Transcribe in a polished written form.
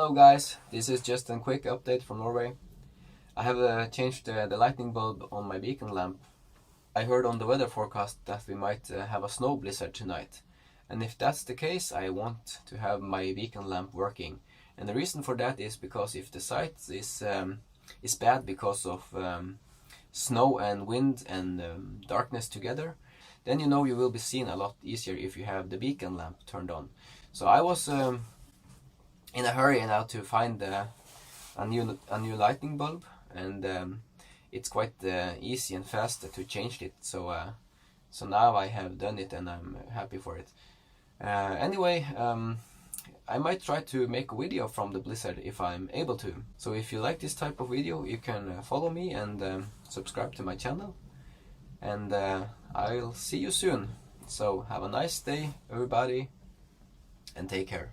Hello guys, this is just a quick update from Norway. I have changed the lightning bulb on my beacon lamp. I heard on the weather forecast that we might have a snow blizzard tonight. And if that's the case, I want to have my beacon lamp working. And the reason for that is because if the sight is bad because of snow and wind and darkness together, then you know you will be seen a lot easier if you have the beacon lamp turned on. So I was in a hurry now to find a new lightning bulb, and it's quite easy and fast to change it. So now I have done it, and I'm happy for it. Anyway, I might try to make a video from the blizzard if I'm able to. So if you like this type of video, you can follow me and subscribe to my channel. And I'll see you soon. So have a nice day, everybody, and take care.